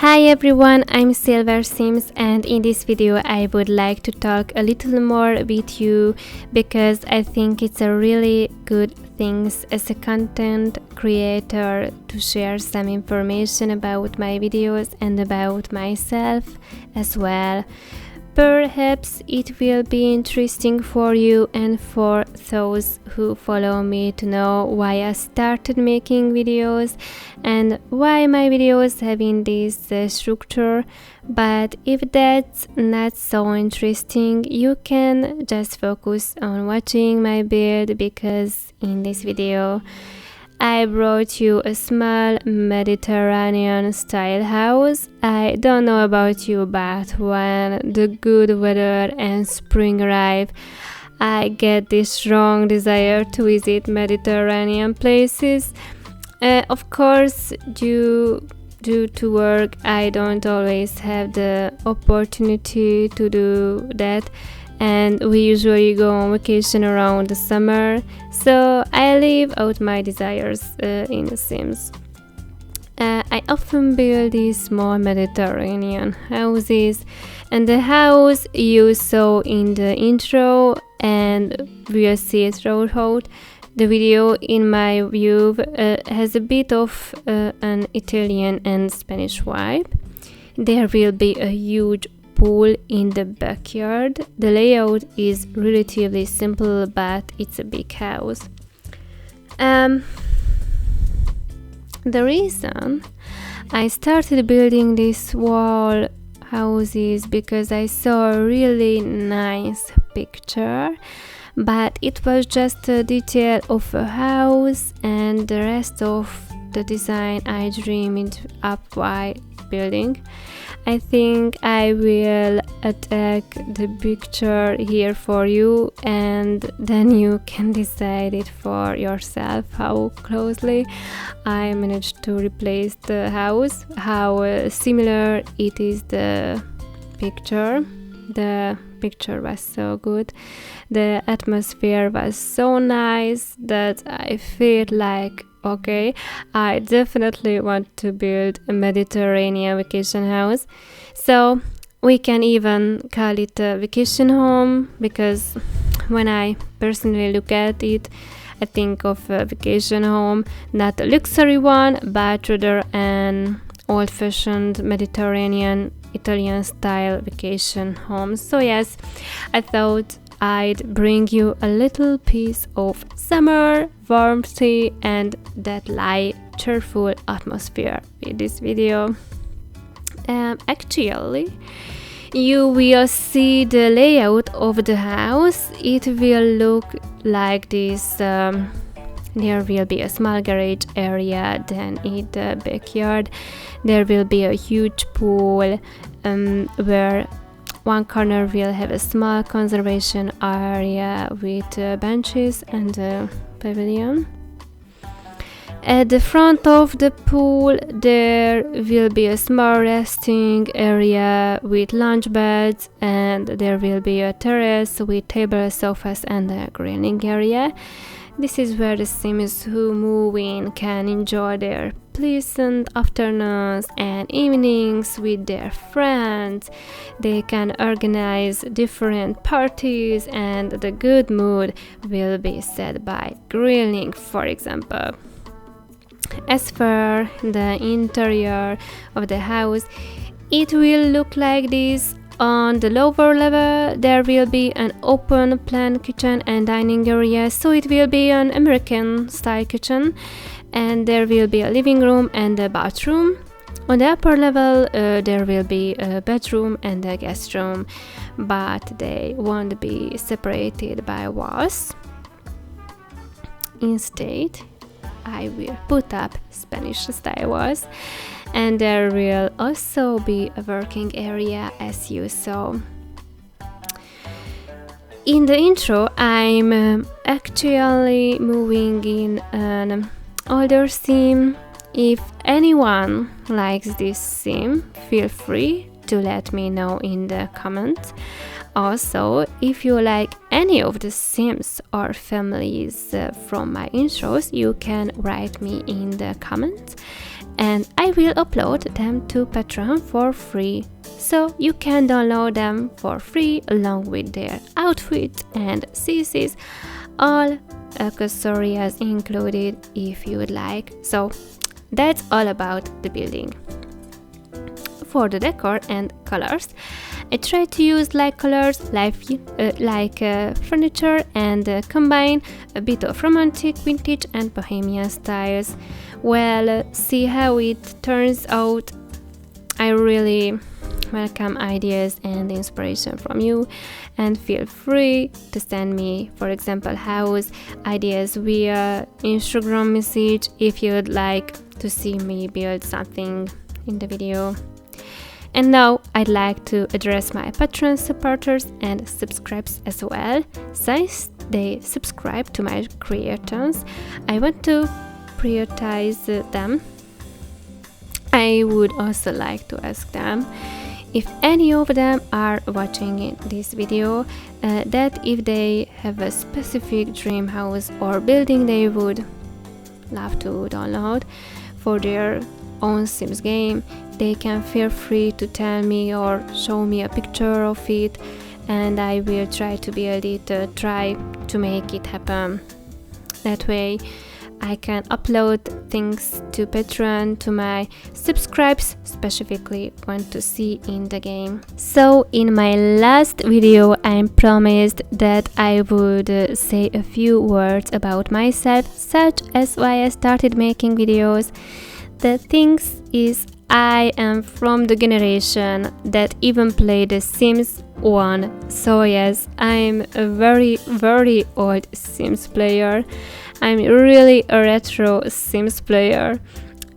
Hi everyone, I'm Silver Sims, and in this video I would like to talk a little more with you because I think it's a really good thing as a content creator to share some information about my videos and about myself as well. Perhaps it will be interesting for you and for those who follow me to know why I started making videos and why my videos having this structure. But if that's not so interesting, you can just focus on watching my build, because in this video I brought you a small Mediterranean style house. I don't know about you, but when the good weather and spring arrive, I get this strong desire to visit Mediterranean places. Of course, due to work, I don't always have the opportunity to do that, and we usually go on vacation around the summer, so I live out my desires in The Sims. I often build these small Mediterranean houses, and the house you saw in the intro and we'll see throughout the video in my view has a bit of an Italian and Spanish vibe. There will be a huge pool in the backyard. The layout is relatively simple, but it's a big house. The reason I started building these wall houses because I saw a really nice picture, but it was just a detail of a house, and the rest of the design I dreamed up while building. I think I will attack the picture here for you, and then you can decide it for yourself how closely I managed to replace the house, how similar it is the picture. The picture was so good, the atmosphere was so nice that I feel like, okay, I definitely want to build a Mediterranean vacation house. So we can even call it a vacation home, because when I personally look at it, I think of a vacation home, not a luxury one, but rather an old-fashioned Mediterranean Italian style vacation home. So yes, I thought I'd bring you a little piece of summer warmth and that light, cheerful atmosphere with this video. Actually, you will see the layout of the house. It will look like this. There will be a small garage area, then in the backyard there will be a huge pool where one corner will have a small conservation area with benches and a pavilion. At the front of the pool there will be a small resting area with lounge beds, and there will be a terrace with tables, sofas and a grilling area. This is where the Sims who move in can enjoy their pleasant afternoons and evenings with their friends. They can organize different parties, and the good mood will be set by grilling, for example. As for the interior of the house, it will look like this. On the lower level there will be an open plan kitchen and dining area, so it will be an American style kitchen, and there will be a living room and a bathroom. On the upper level there will be a bedroom and a guest room, but they won't be separated by walls. Instead, I will put up Spanish style walls, and there will also be a working area as you saw. In the intro, I'm actually moving in an older sim. If anyone likes this sim, feel free to let me know in the comments. Also, if you like any of the Sims or families from my intros, you can write me in the comments, and I will upload them to Patreon for free. So you can download them for free along with their outfits and CCs, all accessories included if you would like. So that's all about the building. For the decor and colors, I try to use light colors like furniture and combine a bit of romantic, vintage and bohemian styles. Well, see how it turns out. I really welcome ideas and inspiration from you, and feel free to send me, for example, house ideas via Instagram message if you'd like to see me build something in the video. And now I'd like to address my Patreon supporters and subscribers as well. Since they subscribe to my creators, I want to prioritize them. I would also like to ask them, if any of them are watching this video, that if they have a specific dream house or building they would love to download for their own Sims game, they can feel free to tell me or show me a picture of it, and I will try to build it, try to make it happen. That way I can upload things to Patreon to my subscribers specifically want to see in the game. So in my last video I promised that I would say a few words about myself, such as why I started making videos. The thing is, I am from the generation that even played The Sims 1. So yes, I'm a very old Sims player. I'm really a retro Sims player.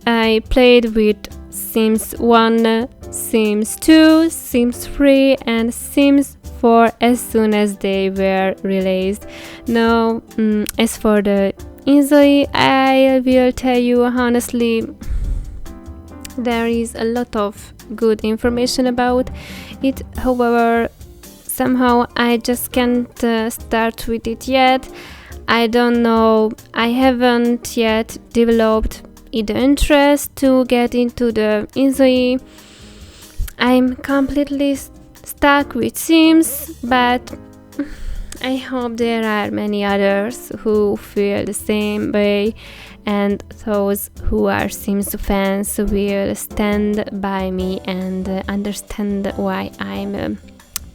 I played with Sims 1, Sims 2, Sims 3 and Sims 4 as soon as they were released. Now, as for the Inzoi, I will tell you honestly, there is a lot of good information about it. However, somehow I just can't start with it yet. I don't know, I haven't yet developed the interest to get into the Inzoi. I'm completely stuck with Sims, but I hope there are many others who feel the same way, and those who are Sims fans will stand by me and understand why I'm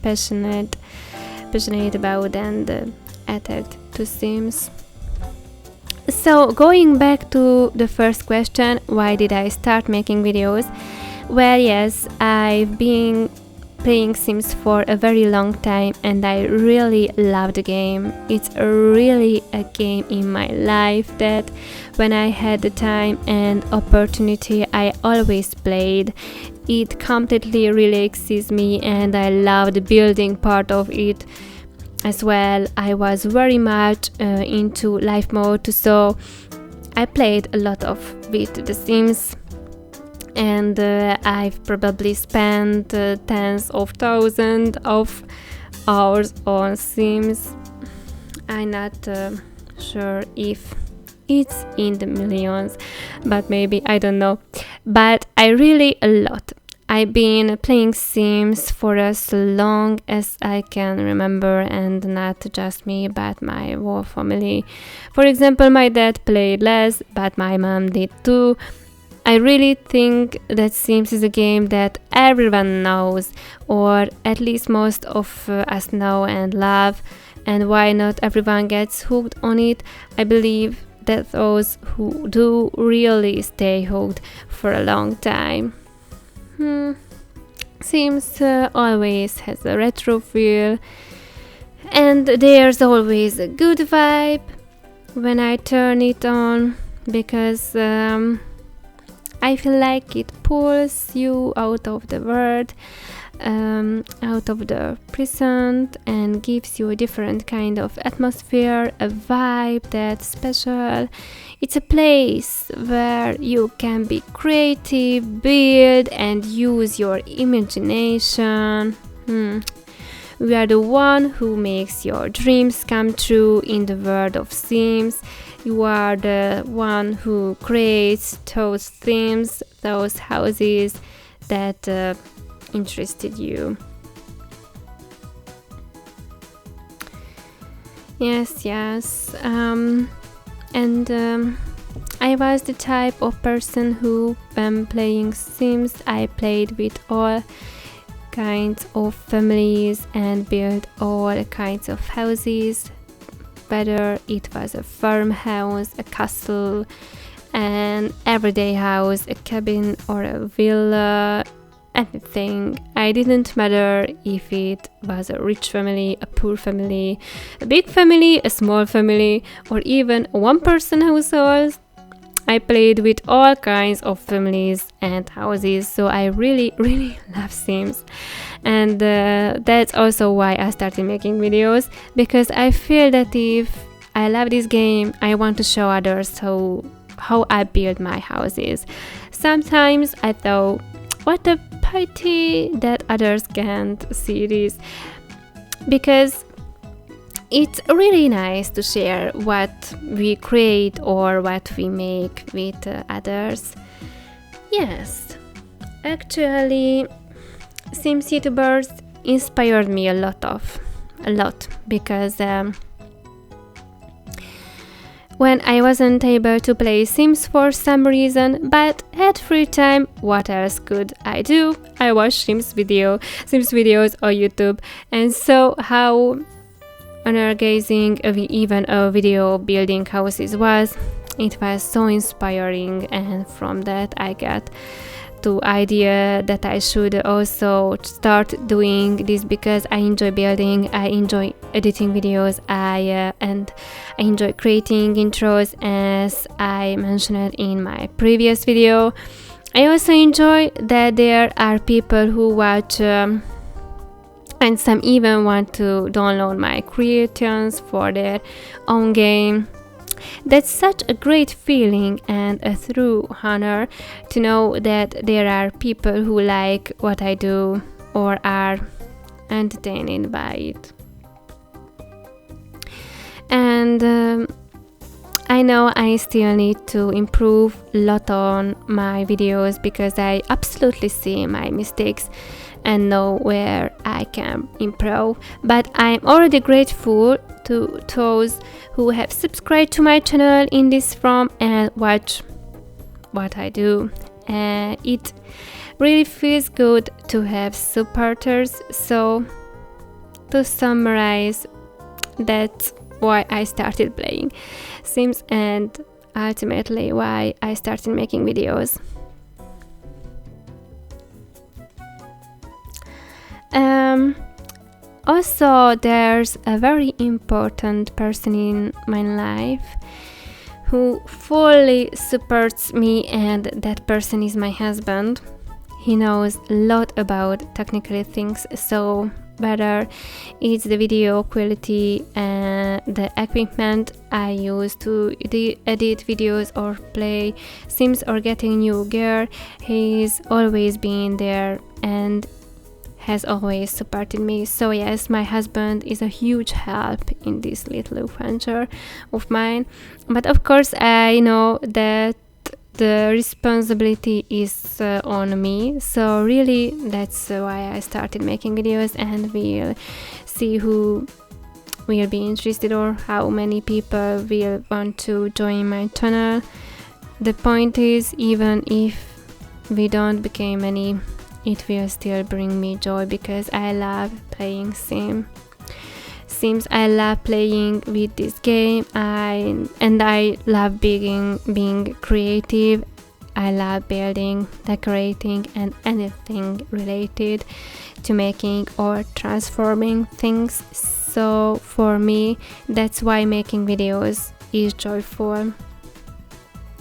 passionate about and attached to Sims. So going back to the first question, why did I start making videos? Well, yes, I've been playing Sims for a very long time and I really love the game. It's really a game in my life that when I had the time and opportunity I always played. It completely relaxes me and I love the building part of it as well. I was very much into life mode, so I played a lot with The Sims, and I've probably spent tens of thousands of hours on Sims. I'm not sure if it's in the millions, but maybe, I don't know. But I really a lot. I've been playing Sims for as long as I can remember, and not just me, but my whole family. For example, my dad played less, but my mom did too. I really think that Sims is a game that everyone knows, or at least most of us know and love, and why not everyone gets hooked on it? I believe that those who do really stay hooked for a long time. Sims always has a retro feel, and there's always a good vibe when I turn it on, because I feel like it pulls you out of the world, out of the present, and gives you a different kind of atmosphere, a vibe that's special. It's a place where you can be creative, build and use your imagination. We are the one who makes your dreams come true in the world of Sims. you are the one who creates those themes, those houses that interested you. Yes. I was the type of person who, when playing Sims, I played with all kinds of families and built all kinds of houses, whether it was a farmhouse, a castle, an everyday house, a cabin, or a villa, anything. I didn't matter if it was a rich family, a poor family, a big family, a small family, or even a one-person household. I played with all kinds of families and houses, so I really love Sims. And that's also why I started making videos, because I feel that if I love this game, I want to show others how I build my houses. Sometimes I thought, what a pity that others can't see this, because it's really nice to share what we create or what we make with others. Yes, actually, Sims YouTubers inspired me a lot, because when I wasn't able to play Sims for some reason, but had free time, what else could I do? I watched Sims videos on YouTube, and saw how energizing even a video building houses was. It was so inspiring, and from that I got the idea that I should also start doing this, because I enjoy building, I enjoy editing videos, and I enjoy creating intros, as I mentioned in my previous video. I also enjoy that there are people who watch and some even want to download my creations for their own game. That's such a great feeling and a true honor to know that there are people who like what I do or are entertained by it. And I know I still need to improve a lot on my videos, because I absolutely see my mistakes and know where I can improve. But I'm already grateful to those who have subscribed to my channel in this form and watch what I do. It really feels good to have supporters. So to summarize, that's why I started playing Sims, and ultimately why I started making videos. Also, there's a very important person in my life who fully supports me, and that person is my husband. He knows a lot about technical things, so whether it's the video quality and the equipment I use to edit videos or play Sims or getting new gear, he's always been there and has always supported me. So yes, my husband is a huge help in this little venture of mine. But of course, I know that the responsibility is on me. So really, that's why I started making videos, and we'll see who will be interested or how many people will want to join my channel. The point is, even if we don't become many, it will still bring me joy, because I love playing Sims. I love playing with this game, and I love being creative. I love building, decorating, and anything related to making or transforming things. So for me, that's why making videos is joyful.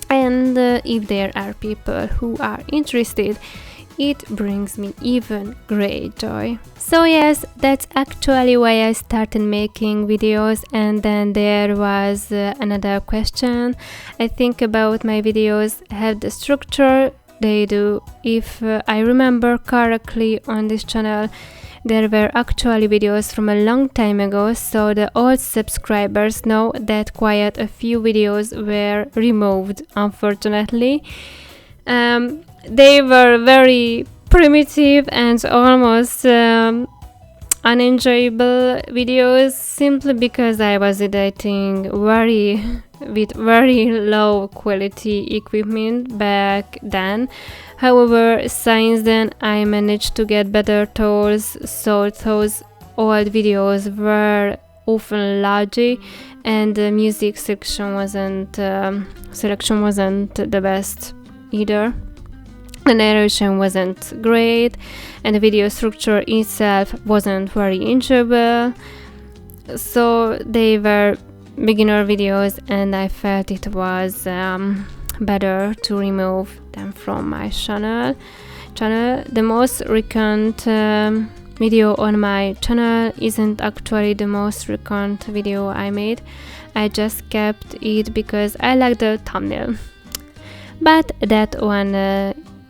And if there are people who are interested, it brings me even great joy. So yes, that's actually why I started making videos. And then there was another question. I think about my videos have the structure they do. If I remember correctly, on this channel There were actually videos from a long time ago, so the old subscribers know that quite a few videos were removed, unfortunately. They were very primitive and almost unenjoyable videos, simply because I was editing with very low quality equipment back then. However, since then I managed to get better tools, so those old videos were often laggy, and the music selection wasn't the best either. The narration wasn't great, and the video structure itself wasn't very enjoyable. So they were beginner videos, and I felt it was better to remove them from my channel. The most recent video on my channel isn't actually the most recent video I made. I just kept it because I like the thumbnail. But that one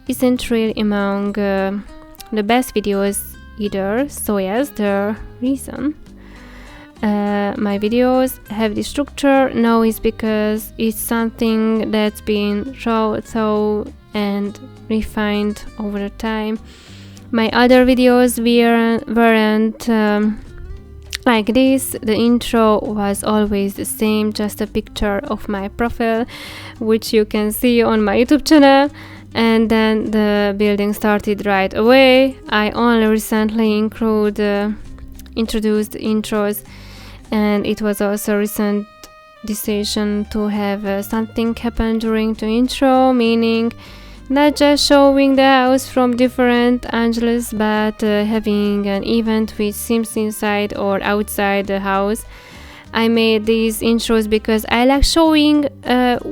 isn't really among the best videos either, so yes, the reason my videos have this structure now is because it's something that's been thought and refined over the time. My other videos weren't like this. The intro was always the same, just a picture of my profile, which you can see on my YouTube channel, and then the building started right away. I only recently introduced intros, and it was also a recent decision to have something happen during the intro, meaning not just showing the house from different angles, but having an event with Sims inside or outside the house. I made these intros because I like showing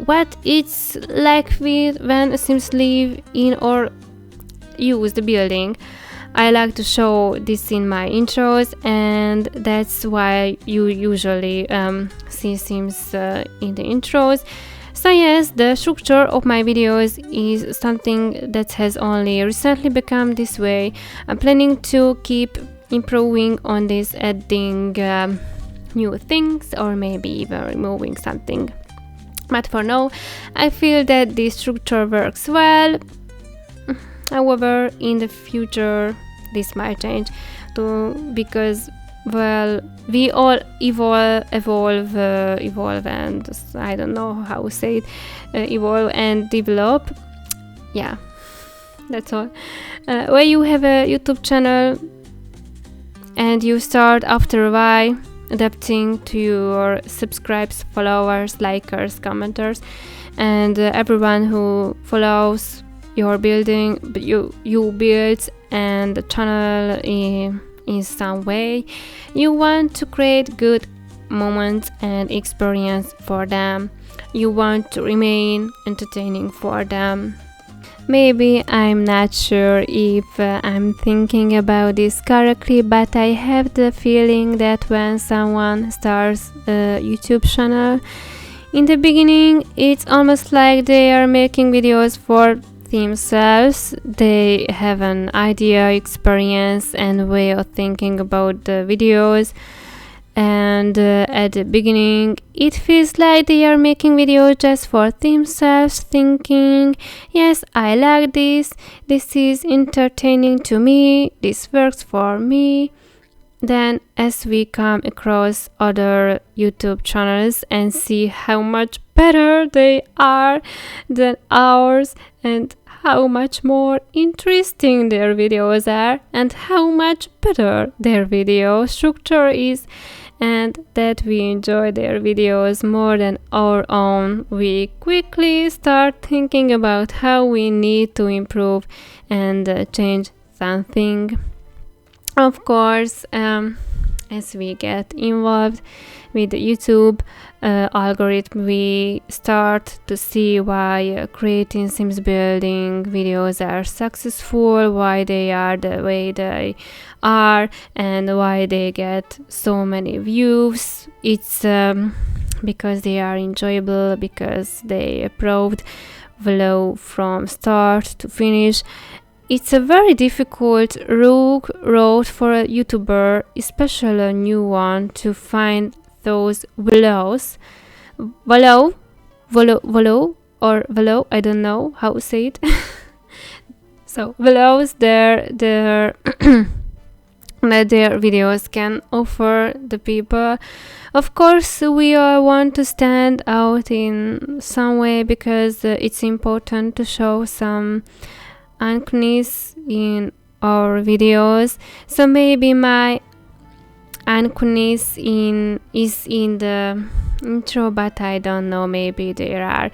what it's like when Sims live in or use the building. I like to show this in my intros, and that's why you usually see Sims in the intros. So yes, the structure of my videos is something that has only recently become this way. I'm planning to keep improving on this, adding new things, or maybe even removing something. But for now, I feel that this structure works well. However, in the future, this might change too, because, well, we all evolve, and I don't know how to say it, evolve and develop. Yeah, that's all. When you have a YouTube channel and you start after a while adapting to your subscribers, followers, likers, commenters, and everyone who follows your building, you build and the channel in some way, you want to create good moments and experience for them. You want to remain entertaining for them. Maybe I'm not sure if I'm thinking about this correctly, but I have the feeling that when someone starts a YouTube channel, in the beginning it's almost like they are making videos for themselves. They have an idea, experience, and way of thinking about the videos, and at the beginning it feels like they are making videos just for themselves, thinking, yes, I like this is entertaining to me, this works for me. Then as we come across other YouTube channels and see how much better they are than ours, and how much more interesting their videos are, and how much better their video structure is, and that we enjoy their videos more than our own, we quickly start thinking about how we need to improve and change something. Of course, as we get involved with the YouTube algorithm, we start to see why creating Sims building videos are successful, why they are the way they are, and why they get so many views. It's because they are enjoyable, because they approved flow from start to finish. it's a very difficult road for a YouTuber, especially a new one, to find those vlogs. Vlog, I don't know how to say it. So vlogs, their that their videos can offer the people. Of course, we all want to stand out in some way because it's important to show some uniqueness in our videos. So maybe my uniqueness is in the intro, but I don't know, maybe there are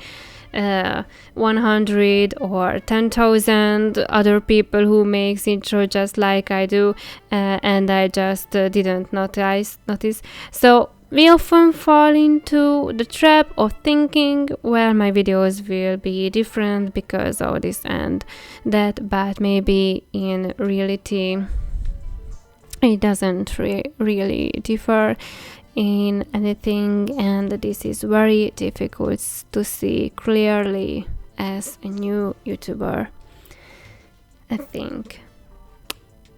100 or 10,000 other people who makes intro just like I do, and I just didn't notice. So we often fall into the trap of thinking, well, my videos will be different because of this and that, but maybe in reality it doesn't really differ in anything, and this is very difficult to see clearly as a new YouTuber. I think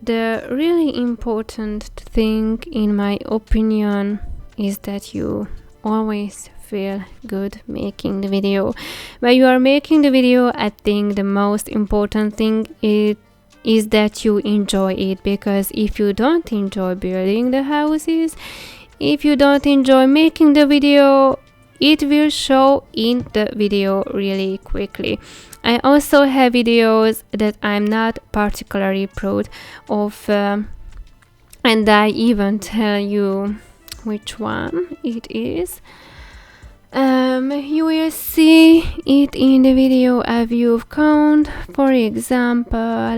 the really important thing, in my opinion, is that you always feel good making the video. When you are making the video, I think the most important thing is that you enjoy it, because if you don't enjoy building the houses, if you don't enjoy making the video, it will show in the video really quickly. I also have videos that I'm not particularly proud of, and I even tell you which one it is. You will see it in the video a view count. For example,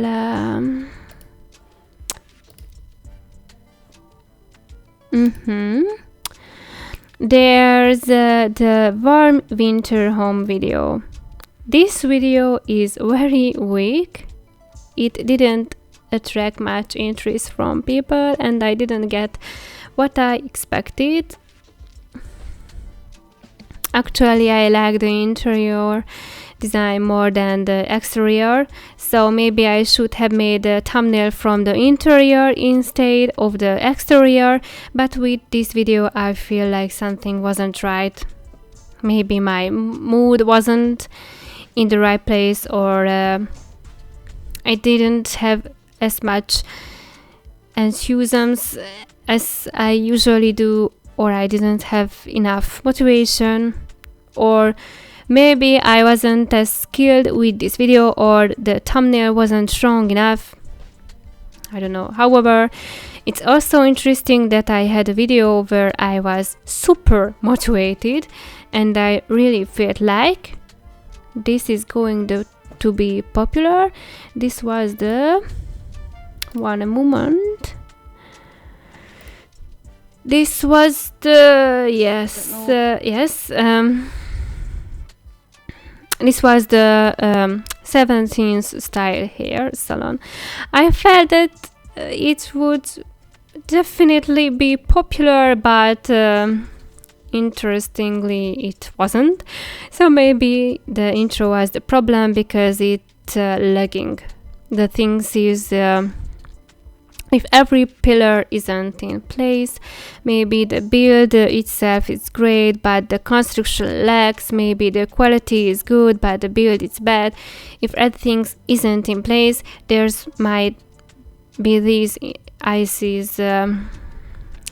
there's the warm winter home video. This video is very weak. It didn't attract much interest from people, and I didn't get what I expected. Actually, I like the interior design more than the exterior, so maybe I should have made a thumbnail from the interior instead of the exterior, but with this video I feel like something wasn't right. Maybe my mood wasn't in the right place, or I didn't have as much enthusiasm as I usually do, or I didn't have enough motivation, or maybe I wasn't as skilled with this video, or the thumbnail wasn't strong enough. I don't know. However, it's also interesting that I had a video where I was super motivated and I really felt like this is going to be popular. This was the one moment. This was the this was the 17th style hair salon. I felt that it would definitely be popular, but interestingly it wasn't. So maybe the intro was the problem, because it's lagging. The things is if every pillar isn't in place, maybe the build itself is great, but the construction lacks. Maybe the quality is good, but the build is bad. If everything isn't in place, there's might be these ICs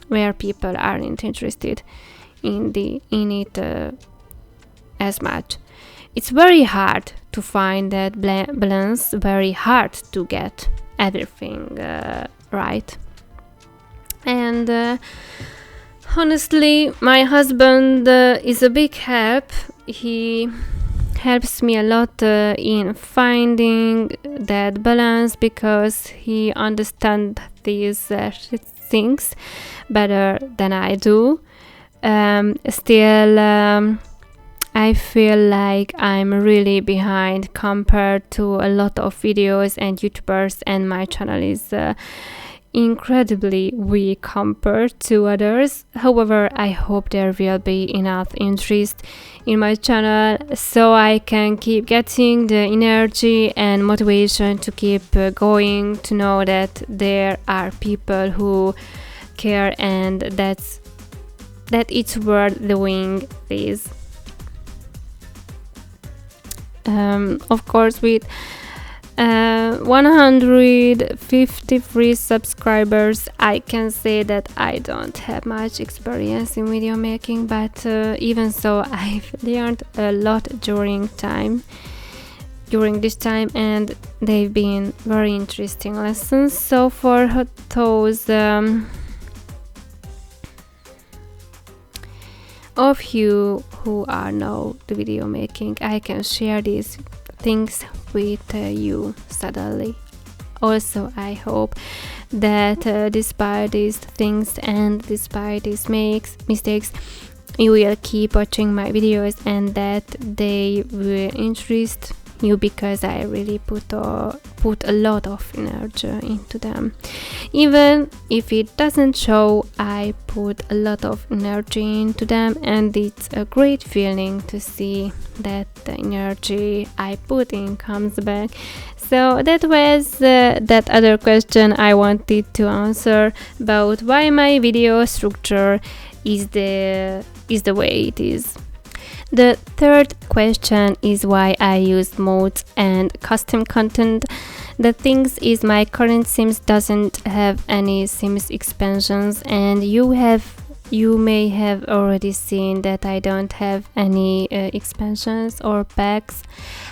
where people aren't interested in it as much. It's very hard to find that balance, very hard to get everything right. And honestly, my husband is a big help. He helps me a lot in finding that balance, because he understands these things better than I do. Still, I feel like I'm really behind compared to a lot of videos and YouTubers, and my channel is incredibly weak compared to others. However, I hope there will be enough interest in my channel so I can keep getting the energy and motivation to keep going, to know that there are people who care and that it's worth doing this. Of course, with 153 subscribers, I can say that I don't have much experience in video making, but even so, I've learned a lot during this time, and they've been very interesting lessons. So for those of you who are new to video making, I can share these things with you suddenly. Also, I hope that despite these things and despite these mistakes, you will keep watching my videos and that they will interest you, because I really put a lot of energy into them. Even if it doesn't show, I put a lot of energy into them, and it's a great feeling to see that the energy I put in comes back. So that was that other question I wanted to answer about why my video structure is the way it is. The third question is why I use modes and custom content. The thing is, my current Sims doesn't have any Sims expansions, and you may have already seen that I don't have any expansions or packs.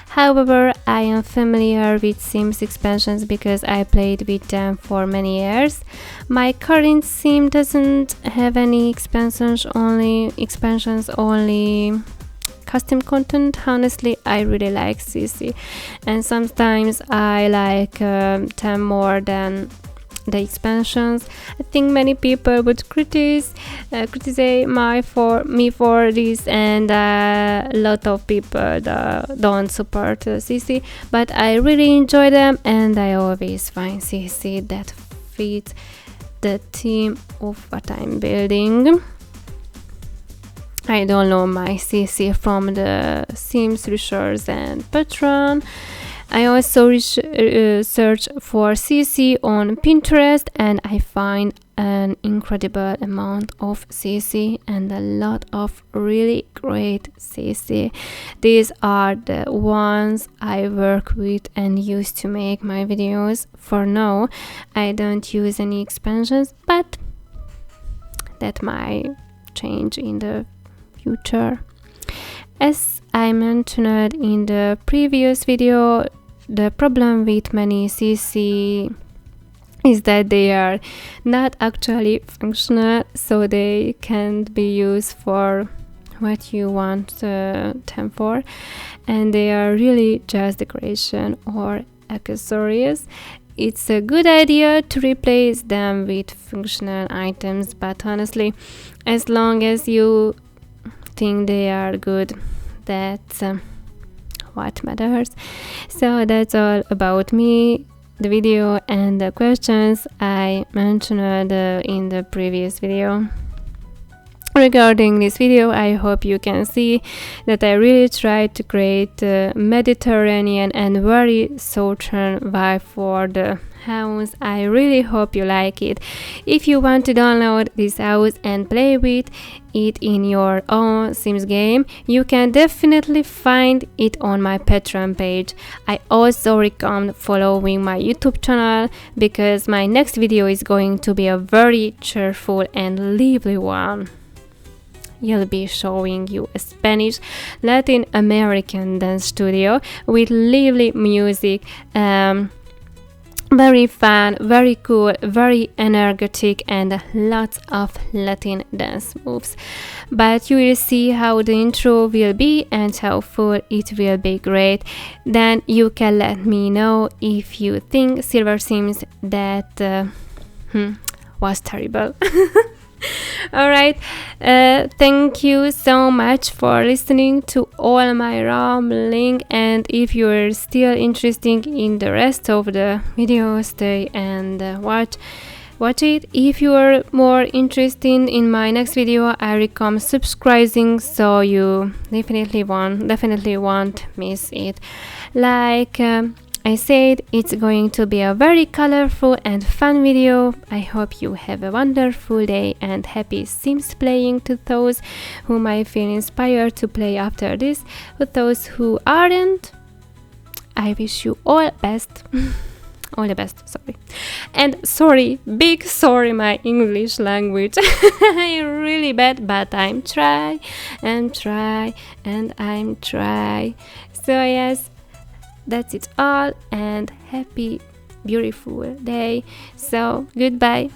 However, I am familiar with Sims expansions because I played with them for many years. My current Sim doesn't have any expansions, only custom content. Honestly, I really like CC, and sometimes I like them more than the expansions. I think many people would criticize me for this, and a lot of people don't support CC, but I really enjoy them, and I always find CC that fits the theme of what I'm building. I download my CC from the Sims resource and Patreon. I also search for CC on Pinterest, and I find an incredible amount of CC and a lot of really great CC. These are the ones I work with and use to make my videos. For now, I don't use any expansions, but that might change in the future. As I mentioned in the previous video, the problem with many CC is that they are not actually functional, so they can't be used for what you want them for, and they are really just decoration or accessories. It's a good idea to replace them with functional items, but honestly, as long as you think they are good, that's what matters. So that's all about me, the video and the questions I mentioned in the previous video. Regarding this video, I hope you can see that I really tried to create a Mediterranean and very southern vibe for the house. I really hope you like it. If you want to download this house and play with it in your own Sims game, you can definitely find it on my Patreon page. I also recommend following my YouTube channel, because my next video is going to be a very cheerful and lively one. You'll be showing you a Spanish Latin American dance studio with lively music, very fun, very cool, very energetic, and lots of Latin dance moves. But you will see how the intro will be and how full it will be. Great. Then you can let me know if you think Silver Sims that was terrible. Alright, thank you so much for listening to all my rambling, and if you're still interested in the rest of the videos, stay and watch. watch it. If you are more interested in my next video, I recommend subscribing, so you definitely won't miss it. Like I said, it's going to be a very colorful and fun video. I hope you have a wonderful day and happy Sims playing to those who might feel inspired to play after this. For those who aren't, I wish you all best. All the best, sorry. And sorry, big sorry, my English language. I'm really bad, but I'm try. So yes, that's it all, and happy beautiful day. So goodbye.